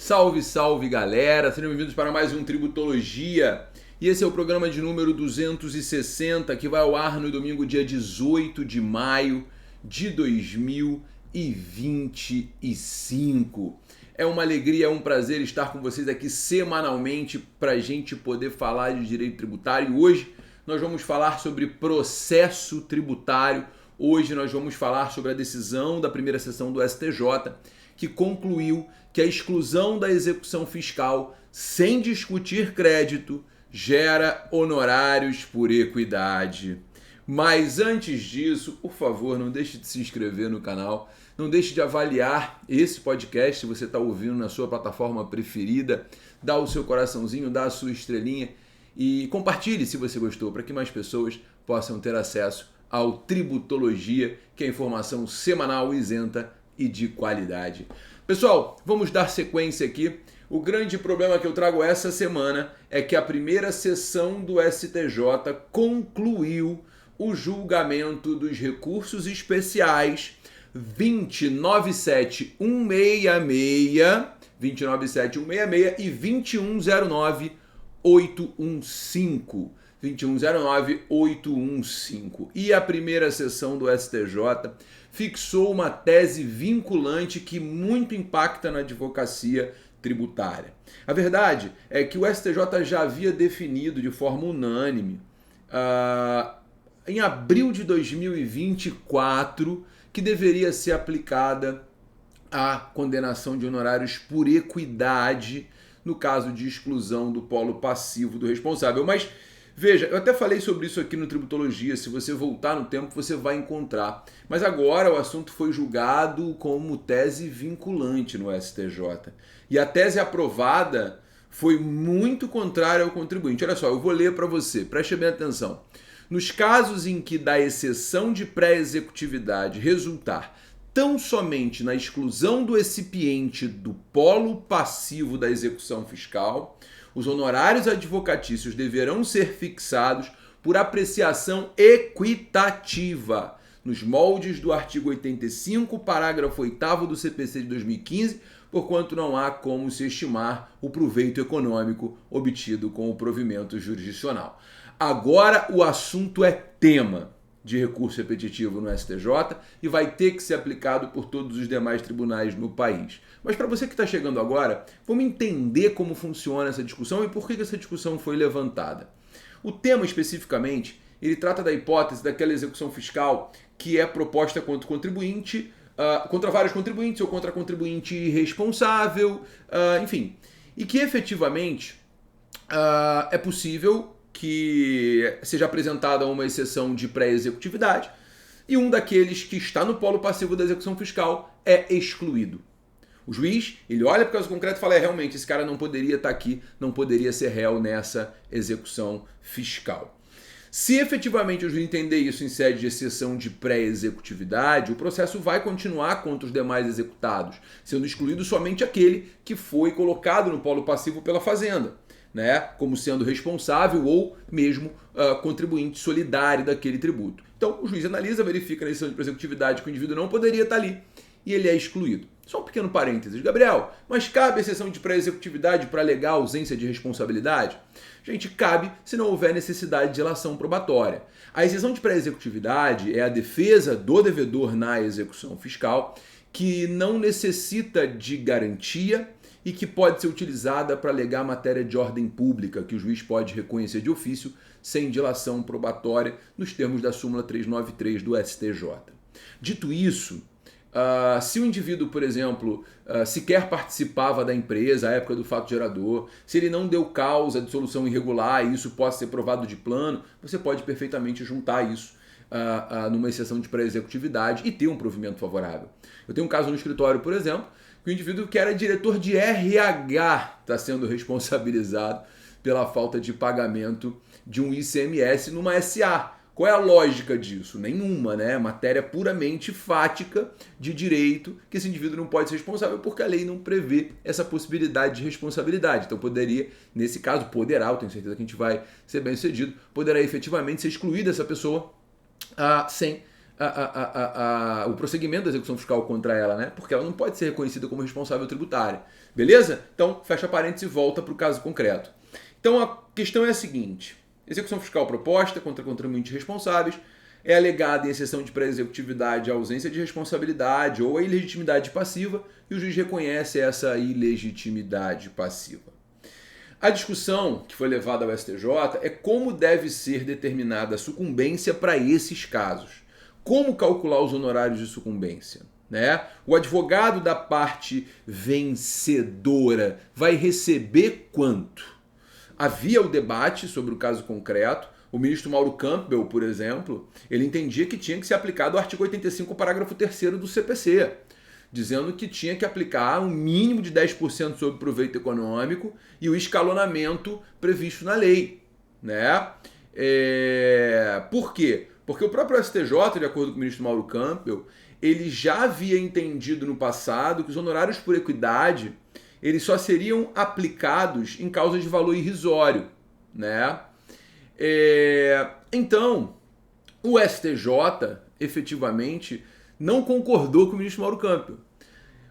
Salve, salve galera, sejam bem-vindos para mais um Tributologia. E esse é o programa de número 260 que vai ao ar no domingo dia 18 de maio de 2025. É uma alegria, é um prazer estar com vocês aqui semanalmente para a gente poder falar de direito tributário. E hoje nós vamos falar sobre processo tributário. Hoje nós vamos falar sobre a decisão da primeira sessão do STJ, que concluiu que a exclusão da execução fiscal sem discutir crédito gera honorários por equidade. Mas antes disso, por favor, não deixe de se inscrever no canal, não deixe de avaliar esse podcast se você está ouvindo na sua plataforma preferida, dá o seu coraçãozinho, dá a sua estrelinha e compartilhe se você gostou, para que mais pessoas possam ter acesso ao Tributologia, que é informação semanal, isenta e de qualidade. Pessoal, vamos dar sequência aqui. O grande problema que eu trago essa semana é que a primeira sessão do STJ concluiu o julgamento dos recursos especiais 297.166, 297.166 e 2109.815. 2109.815. E a primeira sessão do STJ fixou uma tese vinculante que muito impacta na advocacia tributária. A verdade é que o STJ já havia definido de forma unânime, em abril de 2024, que deveria ser aplicada a condenação de honorários por equidade no caso de exclusão do polo passivo do responsável. Mas veja, eu até falei sobre isso aqui no Tributologia, se você voltar no tempo você vai encontrar. Mas agora o assunto foi julgado como tese vinculante no STJ. E a tese aprovada foi muito contrária ao contribuinte. Olha só, eu vou ler para você, preste bem atenção. Nos casos em que da exceção de pré-executividade resultar tão somente na exclusão do recipiente do polo passivo da execução fiscal, os honorários advocatícios deverão ser fixados por apreciação equitativa, nos moldes do artigo 85, parágrafo 8º do CPC de 2015, porquanto não há como se estimar o proveito econômico obtido com o provimento jurisdicional. Agora o assunto é tema de recurso repetitivo no STJ e vai ter que ser aplicado por todos os demais tribunais no país. Mas para você que está chegando agora, vamos entender como funciona essa discussão e por que essa discussão foi levantada. O tema especificamente, ele trata da hipótese daquela execução fiscal que é proposta contra o contribuinte, contra vários contribuintes ou contra contribuinte irresponsável, enfim, e que efetivamente é possível que seja apresentada uma exceção de pré-executividade e um daqueles que está no polo passivo da execução fiscal é excluído. O juiz, ele olha para o caso concreto e fala, realmente, esse cara não poderia estar aqui, não poderia ser réu nessa execução fiscal. Se efetivamente o juiz entender isso em sede de exceção de pré-executividade, o processo vai continuar contra os demais executados, sendo excluído somente aquele que foi colocado no polo passivo pela Fazenda, né, como sendo responsável ou mesmo contribuinte solidário daquele tributo. Então o juiz analisa, verifica na exceção de pré-executividade que o indivíduo não poderia estar ali e ele é excluído. Só um pequeno parênteses. Gabriel, mas cabe exceção de pré-executividade para alegar ausência de responsabilidade? Gente, cabe se não houver necessidade de delação probatória. A exceção de pré-executividade é a defesa do devedor na execução fiscal que não necessita de garantia e que pode ser utilizada para alegar matéria de ordem pública, que o juiz pode reconhecer de ofício sem dilação probatória, nos termos da súmula 393 do STJ. Dito isso, se o indivíduo, por exemplo, sequer participava da empresa à época do fato gerador, se ele não deu causa de solução irregular e isso possa ser provado de plano, você pode perfeitamente juntar isso numa exceção de pré-executividade e ter um provimento favorável. Eu tenho um caso no escritório, por exemplo, que o indivíduo que era diretor de RH está sendo responsabilizado pela falta de pagamento de um ICMS numa SA. Qual é a lógica disso? Nenhuma, né? Matéria puramente fática de direito que esse indivíduo não pode ser responsável porque a lei não prevê essa possibilidade de responsabilidade. Então poderia, nesse caso, poderá, eu tenho certeza que a gente vai ser bem sucedido, poderá efetivamente ser excluída essa pessoa sem o prosseguimento da execução fiscal contra ela, né? Porque ela não pode ser reconhecida como responsável tributária. Beleza? Então, fecha parênteses e volta para o caso concreto. Então, a questão é a seguinte. Execução fiscal proposta contra contribuintes responsáveis é alegada em exceção de pré-executividade a ausência de responsabilidade ou a ilegitimidade passiva e o juiz reconhece essa ilegitimidade passiva. A discussão que foi levada ao STJ é como deve ser determinada a sucumbência para esses casos. Como calcular os honorários de sucumbência? Né? O advogado da parte vencedora vai receber quanto? Havia o debate sobre o caso concreto. O ministro Mauro Campbell, por exemplo, ele entendia que tinha que ser aplicado o artigo 85, parágrafo 3º do CPC, dizendo que tinha que aplicar um mínimo de 10% sobre proveito econômico e o escalonamento previsto na lei. Né? Por quê? Porque o próprio STJ, de acordo com o ministro Mauro Campbell, ele já havia entendido no passado que os honorários por equidade eles só seriam aplicados em causas de valor irrisório. Né? Então, o STJ, efetivamente, não concordou com o ministro Mauro Campbell.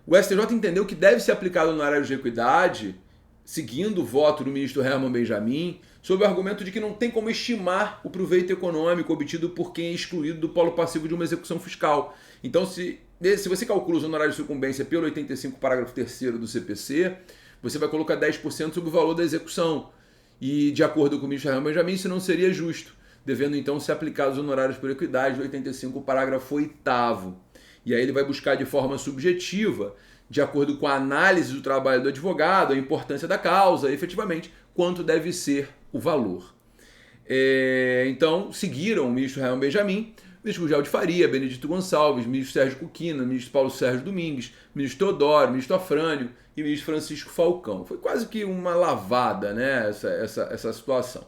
O STJ entendeu que deve ser aplicado no honorário de equidade, seguindo o voto do ministro Herman Benjamin, sob o argumento de que não tem como estimar o proveito econômico obtido por quem é excluído do polo passivo de uma execução fiscal. Então, se você calcula os honorários de sucumbência pelo 85, parágrafo 3º do CPC, você vai colocar 10% sobre o valor da execução. E, de acordo com o ministro Herman Benjamin, isso não seria justo, devendo então ser aplicados os honorários por equidade do 85, parágrafo 8º. E aí ele vai buscar de forma subjetiva, de acordo com a análise do trabalho do advogado, a importância da causa, efetivamente, quanto deve ser o valor. Então, seguiram o ministro Herman Benjamin, o ministro Gugel de Faria, Benedito Gonçalves, o ministro Sérgio Cuquina, o ministro Paulo Sérgio Domingues, o ministro Teodoro, o ministro Afrânio e o ministro Francisco Falcão. Foi quase que uma lavada, né, essa situação.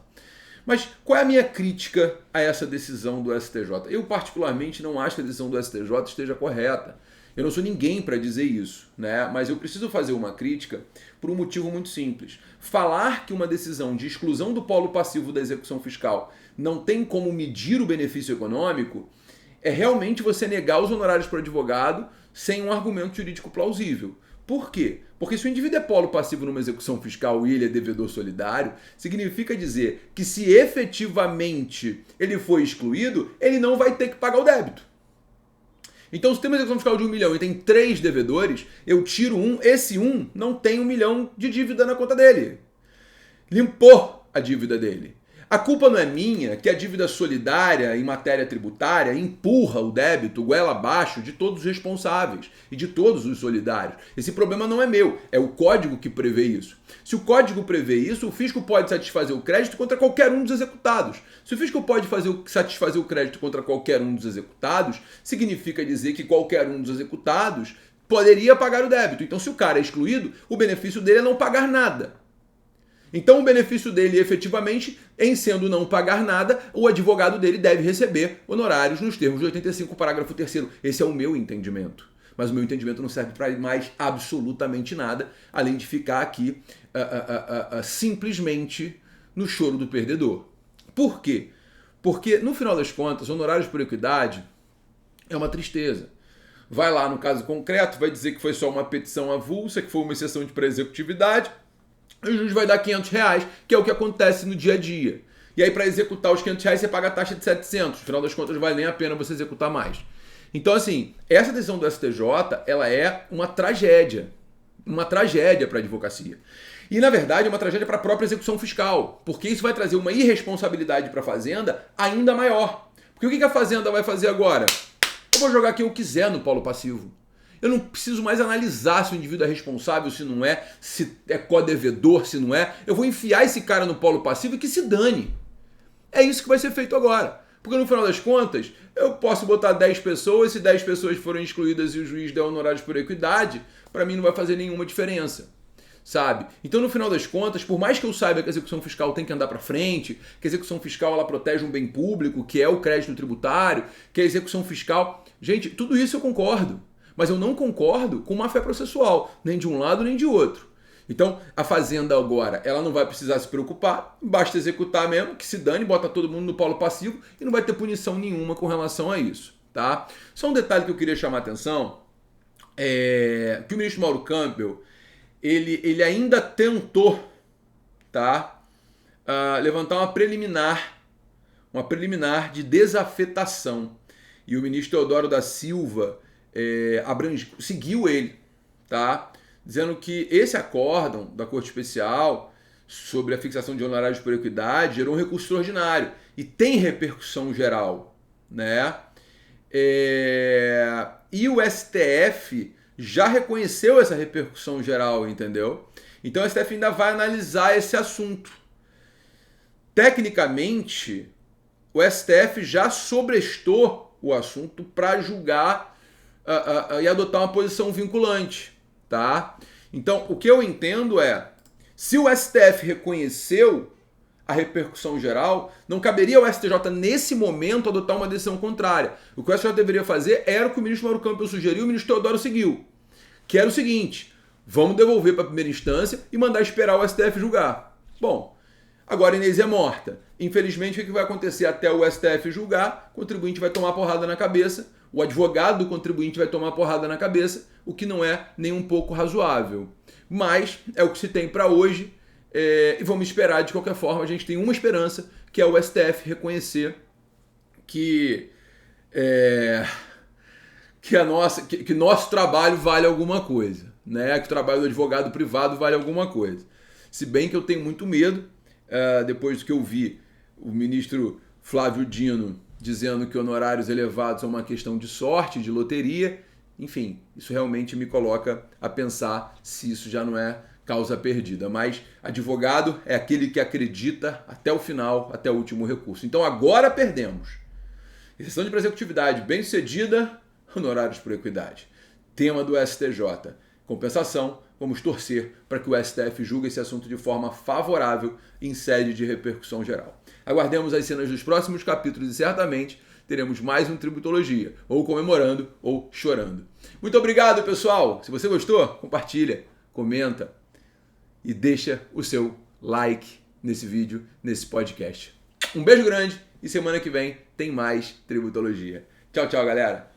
Mas qual é a minha crítica a essa decisão do STJ? Eu, particularmente, não acho que a decisão do STJ esteja correta. Eu não sou ninguém para dizer isso, né? Mas eu preciso fazer uma crítica por um motivo muito simples. Falar que uma decisão de exclusão do polo passivo da execução fiscal não tem como medir o benefício econômico é realmente você negar os honorários para o advogado sem um argumento jurídico plausível. Por quê? Porque se o indivíduo é polo passivo numa execução fiscal e ele é devedor solidário, significa dizer que se efetivamente ele for excluído, ele não vai ter que pagar o débito. Então, se tem uma execução fiscal de 1 milhão e tem 3 devedores, eu tiro um, esse um não tem 1 milhão de dívida na conta dele. Limpou a dívida dele. A culpa não é minha que a dívida solidária em matéria tributária empurra o débito goela abaixo de todos os responsáveis e de todos os solidários. Esse problema não é meu, é o código que prevê isso. Se o código prevê isso, o fisco pode satisfazer o crédito contra qualquer um dos executados. Se o fisco pode satisfazer o crédito contra qualquer um dos executados, significa dizer que qualquer um dos executados poderia pagar o débito. Então, se o cara é excluído, o benefício dele é não pagar nada. Então, o benefício dele, efetivamente, em sendo não pagar nada, o advogado dele deve receber honorários nos termos do 85, parágrafo 3º. Esse é o meu entendimento. Mas o meu entendimento não serve para mais absolutamente nada, além de ficar aqui simplesmente no choro do perdedor. Por quê? Porque, no final das contas, honorários por equidade é uma tristeza. Vai lá no caso concreto, vai dizer que foi só uma petição avulsa, que foi uma exceção de pré-executividade, o juiz vai dar R$500, que é o que acontece no dia a dia. E aí, para executar os R$500, você paga a taxa de 700. No final das contas, vale nem a pena você executar mais. Então, assim, essa decisão do STJ, ela é uma tragédia. Uma tragédia para a advocacia. E, na verdade, é uma tragédia para a própria execução fiscal. Porque isso vai trazer uma irresponsabilidade para a Fazenda ainda maior. Porque o que a Fazenda vai fazer agora? Eu vou jogar quem eu quiser no polo passivo. Eu não preciso mais analisar se o indivíduo é responsável, se não é, se é codevedor, se não é. Eu vou enfiar esse cara no polo passivo e que se dane. É isso que vai ser feito agora. Porque no final das contas, eu posso botar 10 pessoas, se 10 pessoas forem excluídas e o juiz der honorários por equidade, para mim não vai fazer nenhuma diferença. Sabe? Então, no final das contas, por mais que eu saiba que a execução fiscal tem que andar para frente, que a execução fiscal ela protege um bem público, que é o crédito tributário, que a execução fiscal... Gente, tudo isso eu concordo. Mas eu não concordo com má-fé processual, nem de um lado nem de outro. Então, a Fazenda agora, ela não vai precisar se preocupar, basta executar mesmo, que se dane, bota todo mundo no polo passivo e não vai ter punição nenhuma com relação a isso. tá? Só um detalhe que eu queria chamar a atenção, que o ministro Mauro Campbell, ele ainda tentou, tá, levantar uma preliminar de desafetação. E o ministro Teodoro da Silva seguiu ele, tá? Dizendo que esse acórdão da Corte Especial sobre a fixação de honorários por equidade gerou um recurso extraordinário e tem repercussão geral, né? E o STF já reconheceu essa repercussão geral, entendeu? Então o STF ainda vai analisar esse assunto. Tecnicamente, o STF já sobrestou o assunto para julgar e adotar uma posição vinculante, tá? Então, o que eu entendo é, se o STF reconheceu a repercussão geral, não caberia ao STJ, nesse momento, adotar uma decisão contrária. O que o STJ deveria fazer era o que o ministro Mauro Campbell sugeriu e o ministro Teodoro seguiu, que era o seguinte: vamos devolver para a primeira instância e mandar esperar o STF julgar. Bom, agora a Inês é morta. Infelizmente, o que vai acontecer até o STF julgar? O contribuinte vai tomar porrada na cabeça, o advogado do contribuinte vai tomar porrada na cabeça, o que não é nem um pouco razoável. Mas é o que se tem para hoje, e vamos esperar. De qualquer forma, a gente tem uma esperança, que é o STF reconhecer que nosso trabalho vale alguma coisa, né? Que o trabalho do advogado privado vale alguma coisa. Se bem que eu tenho muito medo, depois do que eu vi o ministro Flávio Dino dizendo que honorários elevados são uma questão de sorte, de loteria. Enfim, isso realmente me coloca a pensar se isso já não é causa perdida. Mas advogado é aquele que acredita até o final, até o último recurso. Então agora perdemos. Exceção de presecutividade bem-sucedida, honorários por equidade. Tema do STJ. Compensação, vamos torcer para que o STF julgue esse assunto de forma favorável em sede de repercussão geral. Aguardemos as cenas dos próximos capítulos e certamente teremos mais um Tributologia, ou comemorando ou chorando. Muito obrigado, pessoal! Se você gostou, compartilha, comenta e deixa o seu like nesse vídeo, nesse podcast. Um beijo grande e semana que vem tem mais Tributologia. Tchau, tchau, galera!